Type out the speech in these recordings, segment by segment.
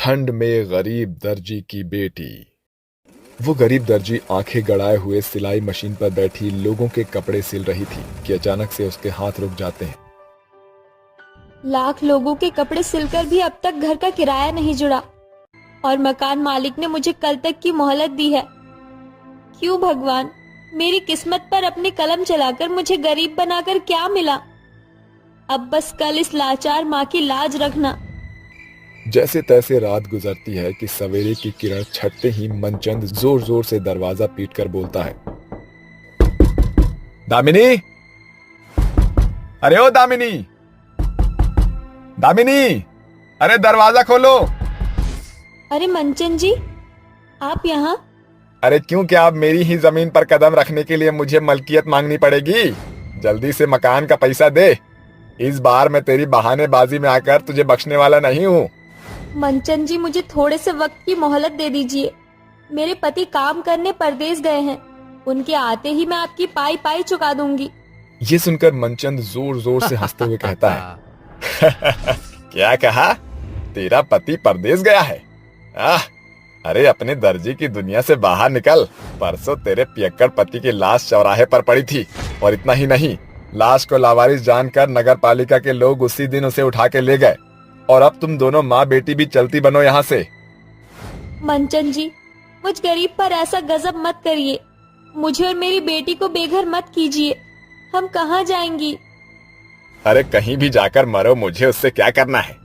ठंड में गरीब दर्जी की बेटी। वो गरीब दर्जी आंखें गड़ाए हुए सिलाई मशीन पर बैठी लोगों के कपड़े सिल रही थी कि अचानक से उसके हाथ रुक जाते हैं। लाख लोगों के कपड़े सिलकर भी अब तक घर का किराया नहीं जुड़ा और मकान मालिक ने मुझे कल तक की मोहलत दी है। क्यों भगवान, मेरी किस्मत पर अपनी कलम चलाकर मुझे गरीब बनाकर क्या मिला? अब बस कल इस लाचार माँ की लाज रखना। जैसे तैसे रात गुजरती है कि सवेरे की किरण छटते ही मनचंद जोर जोर से दरवाजा पीटकर बोलता है, दामिनी, अरे ओ दामिनी, दामिनी, अरे दरवाजा खोलो। अरे मनचंद जी, आप यहाँ? अरे क्यों, क्या अब मेरी ही जमीन पर कदम रखने के लिए मुझे मलकियत मांगनी पड़ेगी? जल्दी से मकान का पैसा दे। इस बार मैं तेरी बहानेबाजी में आकर तुझे बख्शने वाला नहीं हूँ। मनचंद जी, मुझे थोड़े से वक्त की मोहलत दे दीजिए। मेरे पति काम करने परदेश गए हैं। उनके आते ही मैं आपकी पाई पाई चुका दूंगी। ये सुनकर मनचंद जोर जोर से हंसते हुए कहता है, क्या कहा? तेरा पति परदेश गया है? अरे अपने दर्जी की दुनिया से बाहर निकल। परसों तेरे पियक्कड़ पति की लाश चौराहे पर पड़ी थी, और इतना ही नहीं, लाश को लावारिस जानकर नगर पालिका के लोग उसी दिन उसे उठा के ले गए। और अब तुम दोनों माँ बेटी भी चलती बनो यहाँ से। मनचंद जी, मुझ गरीब पर ऐसा गजब मत करिए। मुझे और मेरी बेटी को बेघर मत कीजिए। हम कहाँ जाएंगी? अरे कहीं भी जाकर मरो, मुझे उससे क्या करना है।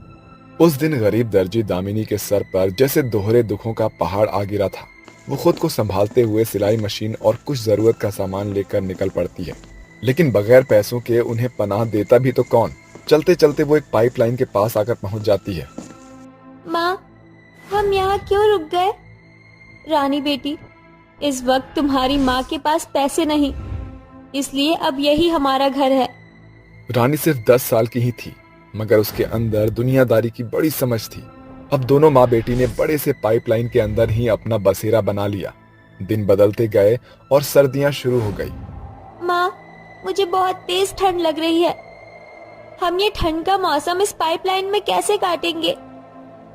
उस दिन गरीब दर्जी दामिनी के सर पर जैसे दोहरे दुखों का पहाड़ आ गिरा था। वो खुद को संभालते हुए सिलाई मशीन और कुछ जरूरत का सामान लेकर निकल पड़ती है, लेकिन बगैर पैसों के उन्हें पनाह देता भी तो कौन। चलते चलते वो एक पाइपलाइन के पास आकर पहुंच जाती है। माँ, हम यहाँ क्यों रुक गए? रानी बेटी, इस वक्त तुम्हारी माँ के पास पैसे नहीं, इसलिए अब यही हमारा घर है। रानी सिर्फ 10 साल की ही थी, मगर उसके अंदर दुनियादारी की बड़ी समझ थी। अब दोनों माँ बेटी ने बड़े से पाइपलाइन के अंदर ही अपना बसेरा बना लिया। दिन बदलते गए और सर्दियां शुरू हो गई। माँ, मुझे बहुत तेज ठंड लग रही है। हम ये ठंड का मौसम इस पाइपलाइन में कैसे काटेंगे?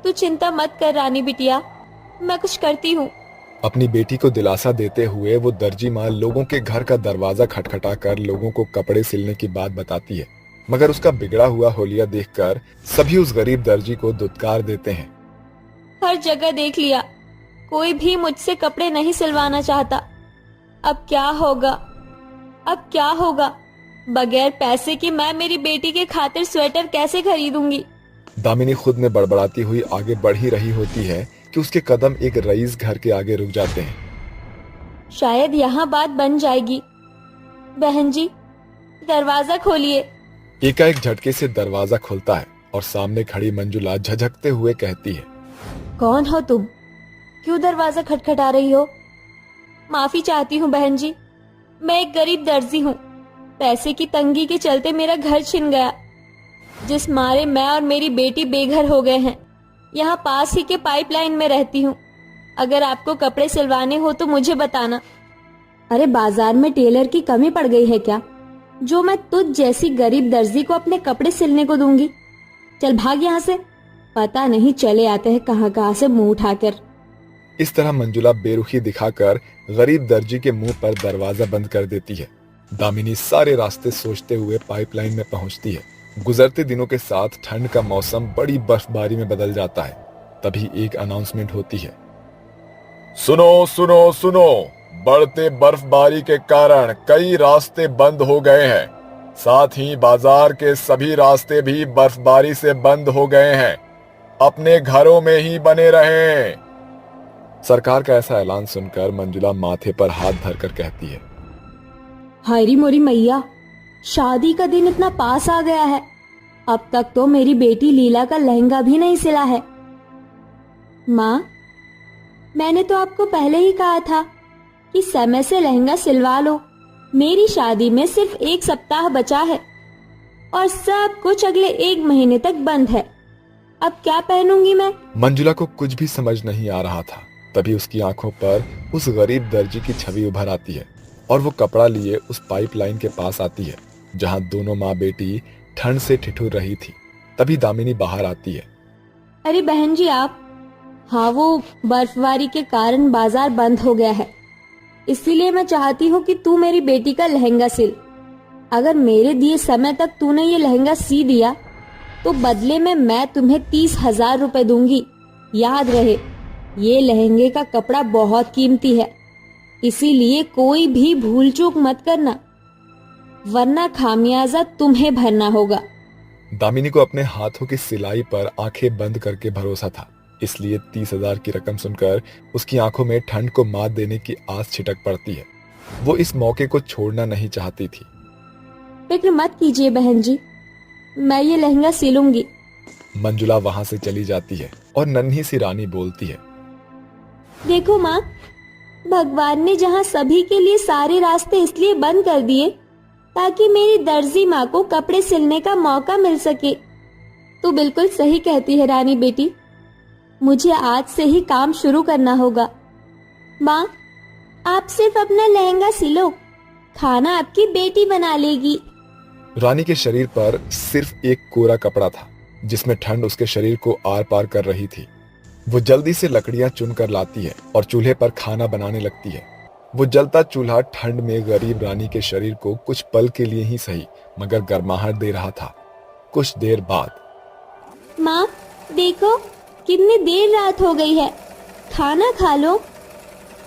तू चिंता मत कर रानी बिटिया, मैं कुछ करती हूँ। अपनी बेटी को दिलासा देते हुए वो दर्जी माँ लोगों के घर का दरवाजा खटखटा कर लोगों को कपड़े सिलने की बात बताती है, मगर उसका बिगड़ा हुआ होलिया देखकर सभी उस गरीब दर्जी को दुत्कार देते हैं। हर जगह देख लिया, कोई भी मुझसे कपड़े नहीं सिलवाना चाहता। अब क्या होगा? अब क्या होगा? बगैर पैसे के मैं मेरी बेटी के खातिर स्वेटर कैसे खरीदूंगी? दामिनी खुद में बड़बड़ाती हुई आगे बढ़ ही रही होती है कि उसके कदम एक रईस घर के आगे रुक जाते हैं। शायद यहाँ बात बन जाएगी। बहन जी, दरवाजा खोलिए। एकाएक झटके से दरवाजा खुलता है और सामने खड़ी मंजुला झझकते हुए कहती है, कौन हो तुम? क्यों दरवाजा खटखटा रही हो? माफी चाहती हूँ बहन जी, मैं एक गरीब दर्जी हूँ। पैसे की तंगी के चलते मेरा घर छिन गया, जिस मारे मैं और मेरी बेटी बेघर हो गए हैं। यहाँ पास ही के पाइपलाइन में रहती हूँ। अगर आपको कपड़े सिलवाने हो तो मुझे बताना। अरे बाजार में टेलर की कमी पड़ गई है क्या, जो मैं तुझ जैसी गरीब दर्जी को अपने कपड़े सिलने को दूंगी? चल भाग यहाँ से, पता नहीं चले आते हैं कहाँ कहाँ से मुंह उठाकर। इस तरह मंजुला बेरुखी दिखाकर गरीब दर्जी के मुंह पर दरवाजा बंद कर देती है। दामिनी सारे रास्ते सोचते हुए पाइपलाइन में पहुंचती है। गुजरते दिनों के साथ ठंड का मौसम बड़ी बर्फबारी में बदल जाता है। तभी एक अनाउंसमेंट होती है, सुनो सुनो सुनो, बढ़ते बर्फबारी के कारण कई रास्ते बंद हो गए हैं। साथ ही बाजार के सभी रास्ते भी बर्फबारी से बंद हो गए हैं। अपने घरों में ही बने रहें। सरकार का ऐसा ऐलान सुनकर मंजुला माथे पर हाथ धरकर कहती है, हायरी मोरी मैया, शादी का दिन इतना पास आ गया है, अब तक तो मेरी बेटी लीला का लहंगा भी नहीं सिला है। माँ, मैंने तो आपको पहले ही कहा था कि समय से लहंगा सिलवा लो। मेरी शादी में सिर्फ 1 सप्ताह बचा है और सब कुछ अगले 1 महीने तक बंद है। अब क्या पहनूंगी मैं? मंजुला को कुछ भी समझ नहीं आ रहा था। तभी उसकी आंखों पर उस गरीब दर्जी की छवि उभर आती है और वो कपड़ा लिए उस पाइपलाइन के पास आती है जहां दोनों माँ बेटी ठंड से ठिठुर रही थी। तभी दामिनी बाहर आती है। अरे बहन जी, आप हाँ, वो बर्फबारी के कारण बाजार बंद हो गया है, इसीलिए मैं चाहती हूँ कि तू मेरी बेटी का लहंगा सिल। अगर मेरे दिए समय तक तूने ये लहंगा सी दिया तो बदले में मैं तुम्हें 30,000 रुपए दूंगी। याद रहे, ये लहंगे का कपड़ा बहुत कीमती है, इसीलिए कोई भी भूल चूक मत करना, वरना खामियाजा तुम्हें भरना होगा। दामिनी को अपने हाथों की सिलाई पर आंखें बंद करके भरोसा था, इसलिए 30,000 की रकम सुनकर उसकी आंखों में ठंड को मात देने की आस छिटक पड़ती है। वो इस मौके को छोड़ना नहीं चाहती थी। फिक्र मत कीजिए बहन जी, मैं ये लहंगा सिलूंगी। मंजुला वहां से चली जाती है और नन्ही सी रानी बोलती है, देखो माँ, भगवान ने जहाँ सभी के लिए सारे रास्ते इसलिए बंद कर दिए ताकि मेरी दर्जी माँ को कपड़े सिलने का मौका मिल सके। तू बिल्कुल सही कहती है रानी बेटी, मुझे आज से ही काम शुरू करना होगा। माँ, आप सिर्फ अपना लहंगा सिलो, खाना आपकी बेटी बना लेगी। रानी के शरीर पर सिर्फ एक कोरा कपड़ा था जिसमें ठंड उसके शरीर को आर पार कर रही थी। वो जल्दी से लकड़ियां चुनकर लाती है और चूल्हे पर खाना बनाने लगती है। वो जलता चूल्हा ठंड में गरीब रानी के शरीर को कुछ पल के लिए ही सही मगर गर्माहट दे रहा था। कुछ देर बाद, माँ देखो, कितनी देर रात हो गई है, खाना खा लो।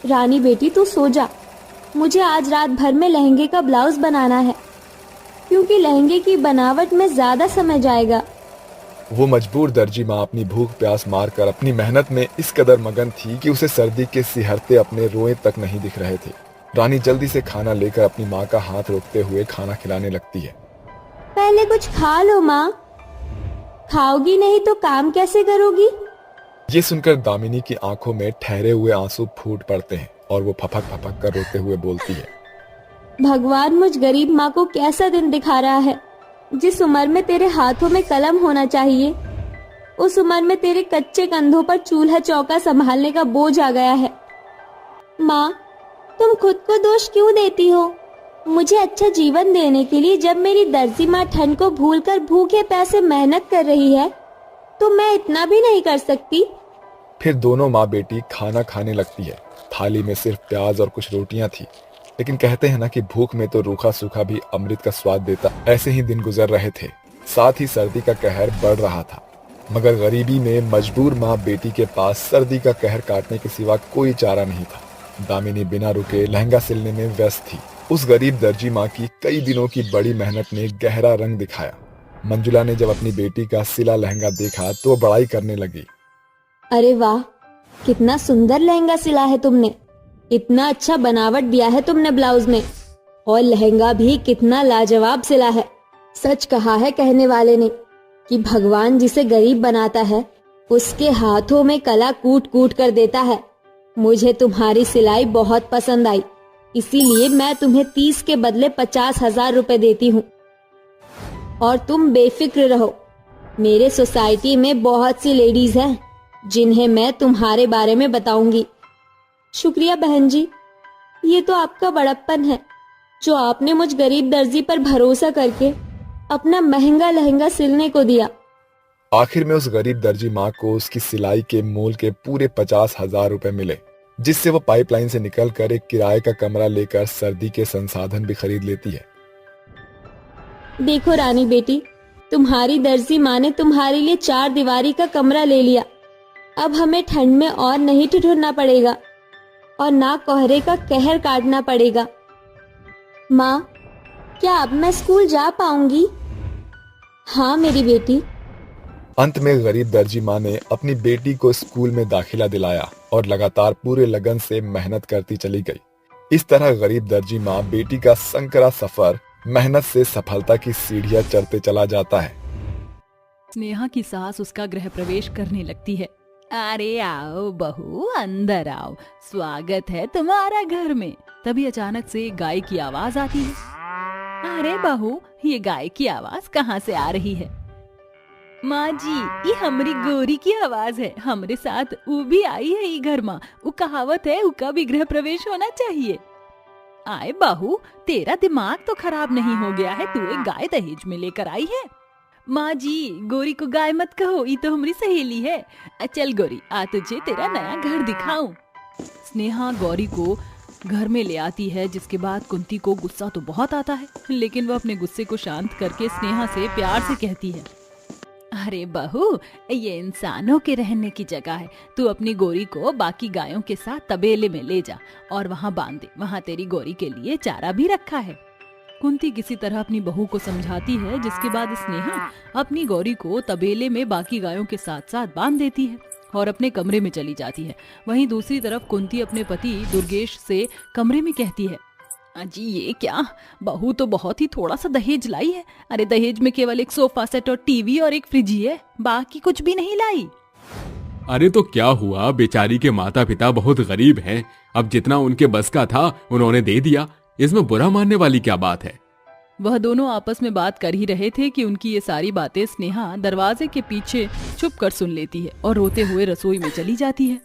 रानी बेटी तू सो जा, मुझे आज रात भर में लहंगे का ब्लाउज बनाना है, क्योंकि लहंगे की बनावट में ज्यादा समय जाएगा। वो मजबूर दर्जी माँ अपनी भूख प्यास मारकर अपनी मेहनत में इस कदर मगन थी कि उसे सर्दी के सिहरते अपने रोए तक नहीं दिख रहे थे। रानी जल्दी से खाना लेकर अपनी माँ का हाथ रोकते हुए खाना खिलाने लगती है। पहले कुछ खा लो माँ, खाओगी नहीं तो काम कैसे करोगी? ये सुनकर दामिनी की आंखों में ठहरे हुए आंसू फूट पड़ते हैं और वो फपक फपक कर रोते हुए बोलती है, भगवान मुझ गरीब माँ को कैसा दिन दिखा रहा है। जिस उम्र में तेरे हाथों में कलम होना चाहिए, उस उम्र में तेरे कच्चे कंधों पर चूल्हा चौका संभालने का बोझ आ गया है। माँ, तुम खुद को दोष क्यों देती हो? मुझे अच्छा जीवन देने के लिए जब मेरी दर्जी माँ ठंड को भूलकर भूखे प्यासे मेहनत कर रही है, तो मैं इतना भी नहीं कर सकती? फिर दोनों माँ बेटी खाना खाने लगती है। थाली में सिर्फ प्याज और कुछ रोटियां थी, लेकिन कहते हैं ना कि भूख में तो रूखा सूखा भी अमृत का स्वाद देता। ऐसे ही दिन गुजर रहे थे, साथ ही सर्दी का कहर बढ़ रहा था। मगर गरीबी में मजबूर माँ बेटी के पास सर्दी का कहर काटने के सिवा कोई चारा नहीं था। दामिनी बिना रुके लहंगा सिलने में व्यस्त थी। उस गरीब दर्जी माँ की कई दिनों की बड़ी मेहनत ने गहरा रंग दिखाया। मंजुला ने जब अपनी बेटी का सिला लहंगा देखा तो वो बड़ाई करने लगी, अरे वाह, कितना सुंदर लहंगा सिला है तुमने, इतना अच्छा बनावट दिया है तुमने ब्लाउज में, और लहंगा भी कितना लाजवाब सिला है। सच कहा है कहने वाले ने कि भगवान जिसे गरीब बनाता है उसके हाथों में कला कूट कूट कर देता है। मुझे तुम्हारी सिलाई बहुत पसंद आई, इसीलिए मैं तुम्हें 30 के बदले 50,000 रुपए देती हूँ। और तुम बेफिक्र रहो, मेरे सोसाइटी में बहुत सी लेडीज हैं जिन्हें मैं तुम्हारे बारे में बताऊंगी। शुक्रिया बहन जी, ये तो आपका बड़प्पन है जो आपने मुझ गरीब दर्जी पर भरोसा करके अपना महंगा लहंगा सिलने को दिया। आखिर में उस गरीब दर्जी माँ को उसकी सिलाई के मोल के पूरे 50,000 रुपए मिले, जिससे वो पाइपलाइन से निकलकर एक किराए का कमरा लेकर सर्दी के संसाधन भी खरीद लेती है। देखो रानी बेटी, तुम्हारी दर्जी माँ ने तुम्हारे लिए 4 दीवारी का कमरा ले लिया। अब हमें ठंड में और नहीं ठिठुरना पड़ेगा और ना कोहरे का कहर काटना पड़ेगा। माँ, क्या अब मैं स्कूल जा पाऊंगी? हाँ मेरी बेटी। अंत में गरीब दर्जी माँ ने अपनी बेटी को स्कूल में दाखिला दिलाया और लगातार पूरे लगन से मेहनत करती चली गई। इस तरह गरीब दर्जी माँ बेटी का संकरा सफर मेहनत से सफलता की सीढ़ियां चढ़ते चला जाता है। स्नेहा की सास उसका गृह प्रवेश करने लगती है। अरे आओ बहू, अंदर आओ, स्वागत है तुम्हारा घर में। तभी अचानक से गाय की आवाज आती है। अरे बहू, ये गाय की आवाज कहाँ से आ रही है? माँ जी, ये हमारी गोरी की आवाज है। हमारे साथ वो भी आई है ये घर माँ। वो कहावत है, उसका भी गृह प्रवेश होना चाहिए। आए बहू, तेरा दिमाग तो खराब नहीं हो गया है? तू एक गाय दहेज में लेकर आई है? माँ जी, गोरी को गाय मत कहो, ये तो हमारी सहेली है। चल गोरी, आ तुझे तेरा नया घर दिखाऊं। स्नेहा गौरी को घर में ले आती है, जिसके बाद कुंती को गुस्सा तो बहुत आता है, लेकिन वह अपने गुस्से को शांत करके स्नेहा से प्यार से कहती है, अरे बहू, ये इंसानों के रहने की जगह है। तू अपनी गोरी को बाकी गायों के साथ तबेले में ले जा और वहाँ बांध दे। वहाँ तेरी गोरी के लिए चारा भी रखा है। कुंती किसी तरह अपनी बहू को समझाती है, जिसके बाद स्नेहा अपनी गौरी को तबेले में बाकी गायों के साथ साथ बांध देती है और अपने कमरे में चली जाती है। वहीं दूसरी तरफ कुंती अपने पति दुर्गेश से कमरे में कहती है, अजी ये क्या, बहू तो बहुत ही थोड़ा सा दहेज लाई है। अरे दहेज में केवल एक सोफा सेट और टीवी और एक फ्रिज ही है, बाकी कुछ भी नहीं लाई। अरे तो क्या हुआ, बेचारी के माता पिता बहुत गरीब हैं। अब जितना उनके बस का था उन्होंने दे दिया, इसमें बुरा मानने वाली क्या बात है। वह दोनों आपस में बात कर ही रहे थे कि उनकी ये सारी बातें स्नेहा दरवाजे के पीछे छुप कर सुन लेती है और रोते हुए रसोई में चली जाती है।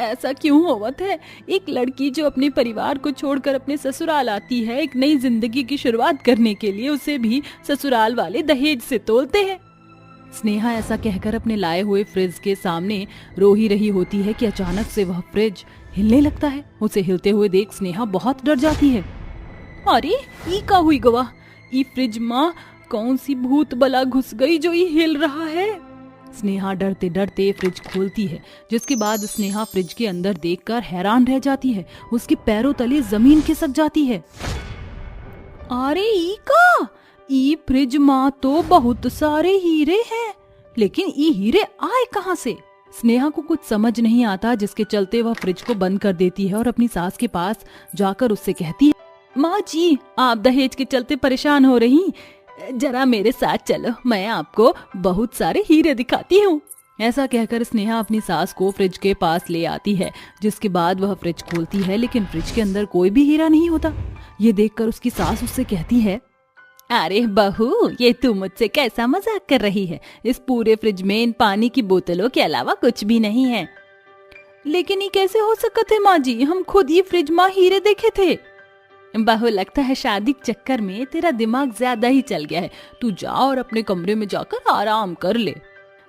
ऐसा क्यों होवत है? एक लड़की जो अपने परिवार को छोड़कर अपने ससुराल आती है एक नई जिंदगी की शुरुआत करने के लिए, उसे भी ससुराल वाले दहेज से तोलते हैं। स्नेहा ऐसा कहकर अपने लाए हुए फ्रिज के सामने रो ही रही होती है कि अचानक से वह फ्रिज हिलने लगता है। उसे हिलते हुए देख स्नेहा बहुत डर जाती है। अरे ई का हुई गवा, ई फ्रिज माँ कौन सी भूत बला घुस गई जो ये हिल रहा है। स्नेहा डरते डरते फ्रिज खोलती है, जिसके बाद स्नेहा फ्रिज के अंदर देखकर हैरान रह जाती है। उसके पैरों तले जमीन खिसक जाती है। अरे ई फ्रिज माँ तो बहुत सारे हीरे हैं, लेकिन ये हीरे आए कहाँ से? स्नेहा को कुछ समझ नहीं आता, जिसके चलते वह फ्रिज को बंद कर देती है और अपनी सास के पास जाकर उससे कहती है, माँ जी आप दहेज के चलते परेशान हो रही, जरा मेरे साथ चलो, मैं आपको बहुत सारे हीरे दिखाती हूँ। ऐसा कहकर स्नेहा अपनी सास को फ्रिज के पास ले आती है, जिसके बाद वह फ्रिज खोलती है, लेकिन फ्रिज के अंदर कोई भी हीरा नहीं होता। ये देखकर उसकी सास उससे कहती है, अरे बहू, ये तू मुझसे कैसा मजाक कर रही है? इस पूरे फ्रिज में इन पानी की बोतलों के अलावा कुछ भी नहीं है। लेकिन ये कैसे हो सकता है माँ जी, हम खुद ये फ्रिज माँ हीरे देखे थे। बहू लगता है शादी के चक्कर में तेरा दिमाग ज्यादा ही चल गया है, तू जा और अपने कमरे में जाकर आराम कर ले।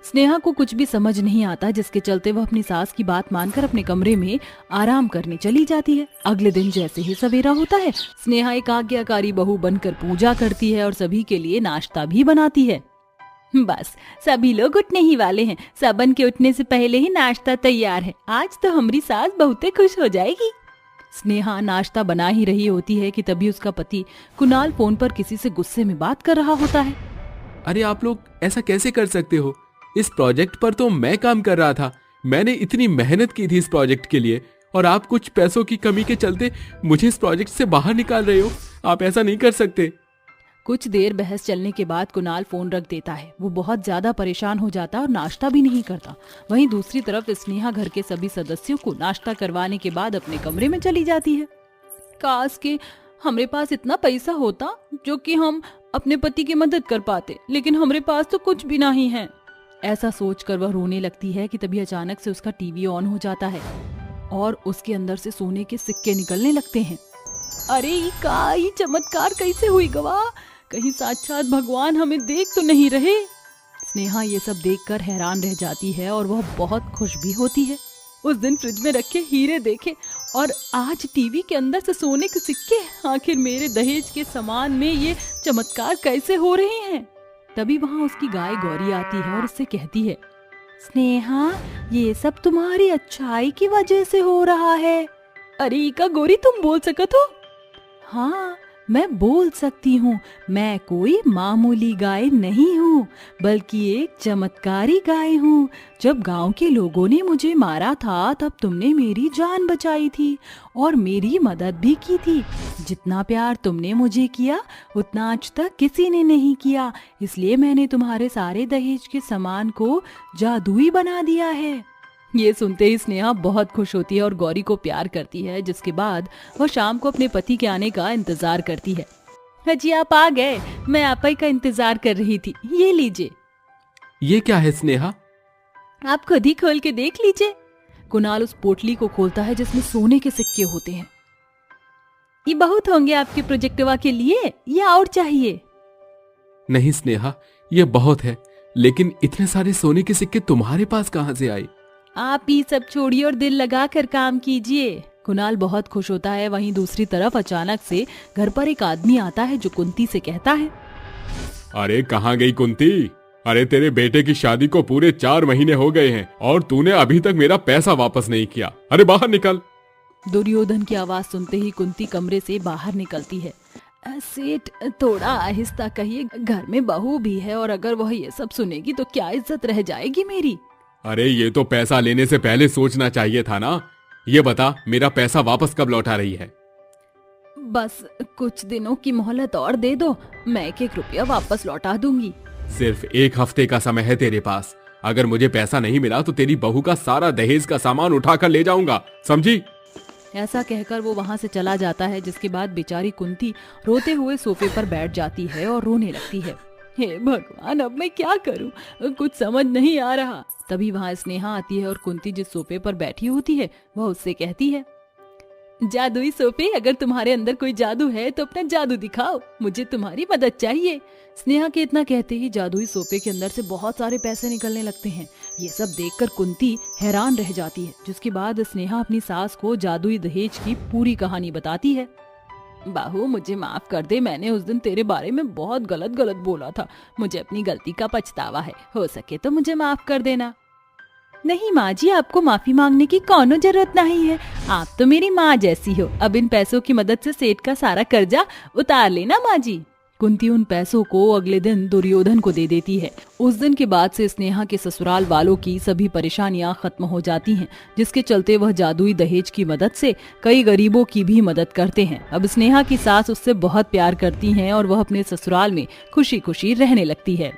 स्नेहा को कुछ भी समझ नहीं आता, जिसके चलते वह अपनी सास की बात मानकर अपने कमरे में आराम करने चली जाती है। अगले दिन जैसे ही सवेरा होता है, स्नेहा एक आज्ञाकारी बहू बनकर पूजा करती है और सभी के लिए नाश्ता भी बनाती है। बस सभी लोग उठने ही वाले हैं, सबन के उठने से पहले ही नाश्ता तैयार है। आज तो हमारी सास बहुत खुश हो जाएगी। स्नेहा नाश्ता बना ही रही होती है कि तभी उसका पति कुणाल फोन पर किसी से गुस्से में बात कर रहा होता है। अरे आप लोग ऐसा कैसे कर सकते हो? इस प्रोजेक्ट पर तो मैं काम कर रहा था, मैंने इतनी मेहनत की थी इस प्रोजेक्ट के लिए, और आप कुछ पैसों की कमी के चलते मुझे इस प्रोजेक्ट से बाहर निकाल रहे हो। आप ऐसा नहीं कर सकते। कुछ देर बहस चलने के बाद कुणाल फोन रख देता है। वो बहुत ज्यादा परेशान हो जाता है और नाश्ता भी नहीं करता। वहीं दूसरी तरफ स्नेहा घर के सभी सदस्यों को नाश्ता करवाने के बाद अपने कमरे में चली जाती है। काश कि हमारे पास इतना पैसा होता जो कि हम अपने पति की मदद कर पाते, लेकिन हमारे पास तो कुछ भी नहीं है। ऐसा सोचकर वह रोने लगती है कि तभी अचानक से उसका टीवी ऑन हो जाता है और उसके अंदर से सोने के सिक्के निकलने लगते हैं। अरे ये चमत्कार कैसे हुई गवा? कहीं साक्षात भगवान हमें देख तो नहीं रहे? स्नेहा ये सब देखकर हैरान रह जाती है और वह बहुत खुश भी होती है। उस दिन फ्रिज में रखे हीरे देखे और आज टीवी के अंदर से सोने के सिक्के। आखिर मेरे दहेज के सामान में ये चमत्कार कैसे हो रहे हैं? तभी वहाँ उसकी गाय गौरी आती है और उससे कहती है, स्नेहा ये सब तुम्हारी अच्छाई की वजह से हो रहा है। अरे का गौरी, तुम बोल सकत हो? हाँ मैं बोल सकती हूँ। मैं कोई मामूली गाय नहीं हूँ, बल्कि एक चमत्कारी गाय हूँ। जब गांव के लोगों ने मुझे मारा था तब तुमने मेरी जान बचाई थी और मेरी मदद भी की थी। जितना प्यार तुमने मुझे किया उतना आज तक किसी ने नहीं किया, इसलिए मैंने तुम्हारे सारे दहेज के सामान को जादुई बना दिया है। ये सुनते ही स्नेहा बहुत खुश होती है और गौरी को प्यार करती है, जिसके बाद वह शाम को अपने पति के आने का इंतजार करती है। जी आप आ गए, मैं आप ही का इंतजार कर रही थी, ये लीजिए। ये क्या है स्नेहा? आप खुद ही खोल के देख लीजिए। कुणाल उस पोटली को खोलता है जिसमें सोने के सिक्के होते हैं। ये बहुत होंगे आपके प्रोजेक्टवा के लिए या और चाहिए? नहीं स्नेहा, ये बहुत है, लेकिन इतने सारे सोने के सिक्के तुम्हारे पास कहाँ से आए? आप ये सब छोड़िए और दिल लगा कर काम कीजिए। कुणाल बहुत खुश होता है। वहीं दूसरी तरफ अचानक से घर पर एक आदमी आता है जो कुंती से कहता है, अरे कहाँ गई कुंती? अरे तेरे बेटे की शादी को पूरे 4 महीने हो गए हैं और तूने अभी तक मेरा पैसा वापस नहीं किया। अरे बाहर निकल। दुर्योधन की आवाज सुनते ही कुंती कमरे से बाहर निकलती है। सेठ थोड़ा आहिस्ता कहिए, घर में बहू भी है और अगर वह ये सब सुनेगी तो क्या इज्जत रह जाएगी मेरी। अरे ये तो पैसा लेने से पहले सोचना चाहिए था ना। ये बता, मेरा पैसा वापस कब लौटा रही है? बस कुछ दिनों की मोहलत और दे दो, मैं 1 रुपया वापस लौटा दूंगी। सिर्फ 1 हफ्ते का समय है तेरे पास। अगर मुझे पैसा नहीं मिला तो तेरी बहू का सारा दहेज का सामान उठाकर ले जाऊंगा, समझी? ऐसा कहकर वो वहां से चला जाता है, जिसके बाद बेचारी कुंती रोते हुए सोफे पर बैठ जाती है और रोने लगती है। हे भगवान, अब मैं क्या करूं, कुछ समझ नहीं आ रहा। तभी वहां स्नेहा आती है और कुंती जिस सोफे पर बैठी होती है वह उससे कहती है, जादुई सोफे, अगर तुम्हारे अंदर कोई जादू है तो अपना जादू दिखाओ, मुझे तुम्हारी मदद चाहिए। स्नेहा के इतना कहते ही जादुई सोफे के अंदर से बहुत सारे पैसे निकलने लगते हैं। ये सब देखकर कुंती हैरान रह जाती है, जिसके बाद स्नेहा अपनी सास को जादुई दहेज की पूरी कहानी बताती है। बाहू, मुझे माफ कर दे, मैंने उस दिन तेरे बारे में बहुत गलत बोला था। मुझे अपनी गलती का पछतावा है, हो सके तो मुझे माफ कर देना। नहीं माँ जी, आपको माफी मांगने की कोनो जरूरत नहीं है, आप तो मेरी माँ जैसी हो। अब इन पैसों की मदद से सेठ का सारा कर्जा उतार लेना माँ जी। कुंती उन पैसों को अगले दिन दुर्योधन को दे देती है। उस दिन के बाद से स्नेहा के ससुराल वालों की सभी परेशानियां खत्म हो जाती हैं, जिसके चलते वह जादुई दहेज की मदद से कई गरीबों की भी मदद करते हैं। अब स्नेहा की सास उससे बहुत प्यार करती हैं और वह अपने ससुराल में खुशी खुशी रहने लगती है।